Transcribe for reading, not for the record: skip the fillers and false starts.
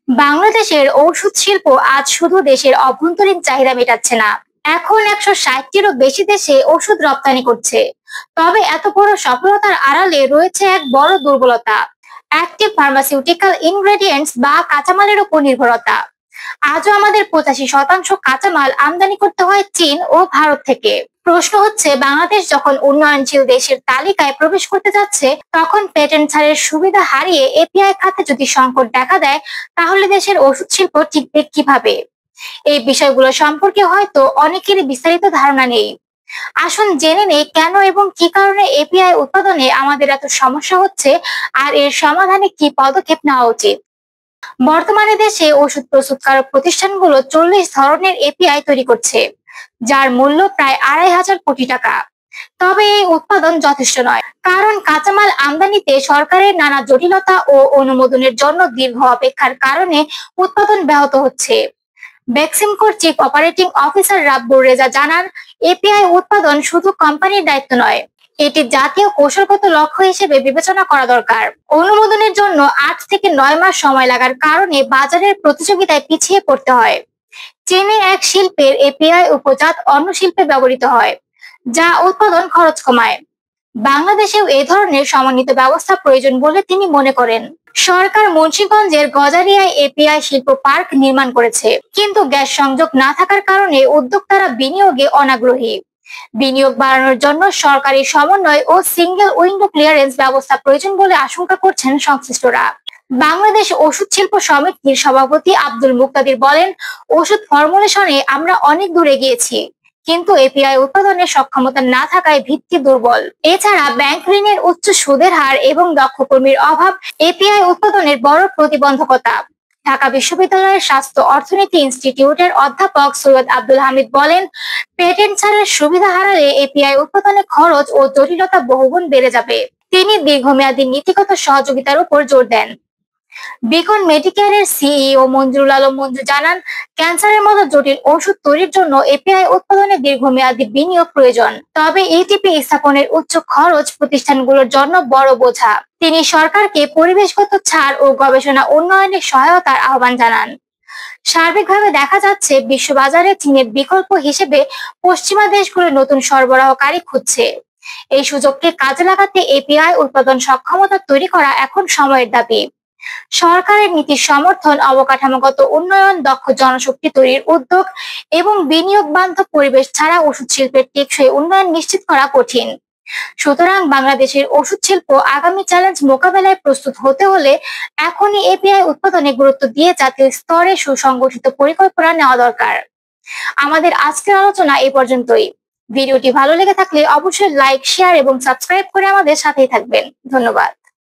বাংলাদেশের ঔষধ শিল্প আজ শুধু দেশের অভ্যন্তরীণ চাহিদা মেটাচ্ছে না, এখন 160টিরও বেশি দেশে ওষুধ রপ্তানি করছে। তবে এত বড় সফলতার আড়ালে রয়েছে এক বড় দুর্বলতা: অ্যাক্টিভ ফার্মাসিউটিক্যাল ইনগ্রেডিয়েন্টস বা কাঁচামালের উপর নির্ভরতা। আজও আমাদের 85% কাঁচামাল আমদানি করতে হয় চীন ও ভারত থেকে। প্রশ্ন হচ্ছে, বাংলাদেশ যখন উন্নয়নশীল দেশের তালিকায় প্রবেশ করতে যাচ্ছে, তখন পেটেন্ট ছাড়ের সুবিধা হারিয়ে এপিআই খাতে যদি সংকট দেখা দেয়, তাহলে দেশের ওষুধ শিল্প টিকবে কিভাবে? এই বিষয়গুলো সম্পর্কে হয়তো অনেকেরই বিস্তারিত ধারণা নেই। আসুন জেনে নেই কেন এবং কি কারণে এপিআই উৎপাদনে আমাদের এত সমস্যা হচ্ছে, আর এর সমাধানে কি পদক্ষেপ নেওয়া উচিত। বর্তমানে দেশে ওষুধ প্রস্তুতকারক প্রতিষ্ঠানগুলো 40 ধরনের এপিআই তৈরি করছে, যার মূল্য প্রায় 2,500 কোটি টাকা। তবে এই উৎপাদন যথেষ্ট নয়, কারণ কাঁচামাল আমদানিতে সরকারের নানা জটিলতা ও অনুমোদনের জন্য দীর্ঘ অপেক্ষার কারণে উৎপাদন ব্যাহত হচ্ছে। বেক্সিমকোর চিফ অপারেটিং অফিসার রাব্বুর রেজা জানান, এপিআই উৎপাদন শুধু কোম্পানির দায়িত্ব নয়, এটি জাতীয় কৌশলগত লক্ষ্য হিসেবে বিবেচনা করা দরকার। অনুমোদনের জন্য 8 থেকে 9 মাস সময় লাগার কারণে বাজারের প্রতিযোগিতায় পিছিয়ে পড়তে হয়। চীনে এক শিল্পের এপিআই উপজাত অন্য শিল্পে ব্যবহৃত হয়, যা উৎপাদন খরচ কমায়। বাংলাদেশেও এ ধরনের সমন্বিত ব্যবস্থা প্রয়োজন বলে তিনি মনে করেন। সরকার মুন্সিগঞ্জের গজারিয়ায় এপিআই শিল্প পার্ক নির্মাণ করেছে, কিন্তু গ্যাস সংযোগ না থাকার কারণে উদ্যোক্তারা বিনিয়োগে অনাগ্রহী। বিনিয়োগ বাড়ানোর জন্য সরকারি সমন্বয় ও সিঙ্গেল উইন্ডো ক্লিয়ারেন্স ব্যবস্থা প্রয়োজন বলে আশঙ্কা করছেন সংশ্লিষ্টরা। বাংলাদেশ ওষুধ শিল্প সমিতির সভাপতি আব্দুল মুক্তাদির বলেন, ওষুধ ফর্মুলেশনে আমরা অনেক দূরে গিয়েছি, কিন্তু এপিআই উৎপাদনের সক্ষমতা না থাকায় ভিত্তি দুর্বল। এছাড়া ব্যাংক ঋণের উচ্চ সুদের হার এবং দক্ষ কর্মীর অভাব এপিআই উৎপাদনের বড় প্রতিবন্ধকতা। ঢাকা বিশ্ববিদ্যালয়ের স্বাস্থ্য অর্থনীতি ইনস্টিটিউটের অধ্যাপক সৈয়দ আব্দুল হামিদ বলেন, পেটেন্ট ছাড়ের সুবিধা হারালে এপিআই উৎপাদনে খরচ ও জটিলতা বহুগুণ বেড়ে যাবে। তিনি দীর্ঘমেয়াদী নীতিগত সহযোগিতার উপর জোর দেন। বিকন মেডিকেয়ারের সিইও মঞ্জুরুল আলম মঞ্জু জানান, ক্যান্সারের মতো জটিল ওষুধ তৈরির জন্য এপিআই উৎপাদনে দীর্ঘমেয়াদী বিনিয়োগ প্রয়োজন। তবে এটিপি স্থাপনের উচ্চ খরচ প্রতিষ্ঠানগুলোর জন্য বড় বোঝা। তিনি সরকারকে পরিবেশগত ছাড় ও গবেষণা উন্নয়নে সহায়তার আহ্বান জানান। সার্বিকভাবে দেখা যাচ্ছে, বিশ্ববাজারে চীনের বিকল্প হিসেবে পশ্চিমা দেশগুলো নতুন সরবরাহকারী খুঁজছে। এই সুযোগকে কাজে লাগাতে এপিআই উৎপাদন সক্ষমতা তৈরি করা এখন সময়ের দাবি। সরকারের নীতির সমর্থন, অবকাঠামোগত উন্নয়ন, দক্ষ জনশক্তি তৈরির উদ্যোগ এবং বিনিয়োগ বান্ধব পরিবেশ ছাড়া ওষুধ শিল্পের টেকসই উন্নয়ন নিশ্চিত করা কঠিন। সুতরাং বাংলাদেশের ওষুধ শিল্প আগামী চ্যালেঞ্জ মোকাবেলায় প্রস্তুত হতে হলে এখনই এপিআই উৎপাদনে গুরুত্ব দিয়ে জাতীয় স্তরে সুসংগঠিত পরিকল্পনা নেওয়া দরকার। আমাদের আজকের আলোচনা এই পর্যন্তই। ভিডিওটি ভালো লেগে থাকলে অবশ্যই লাইক, শেয়ার এবং সাবস্ক্রাইব করে আমাদের সাথেই থাকবেন। ধন্যবাদ।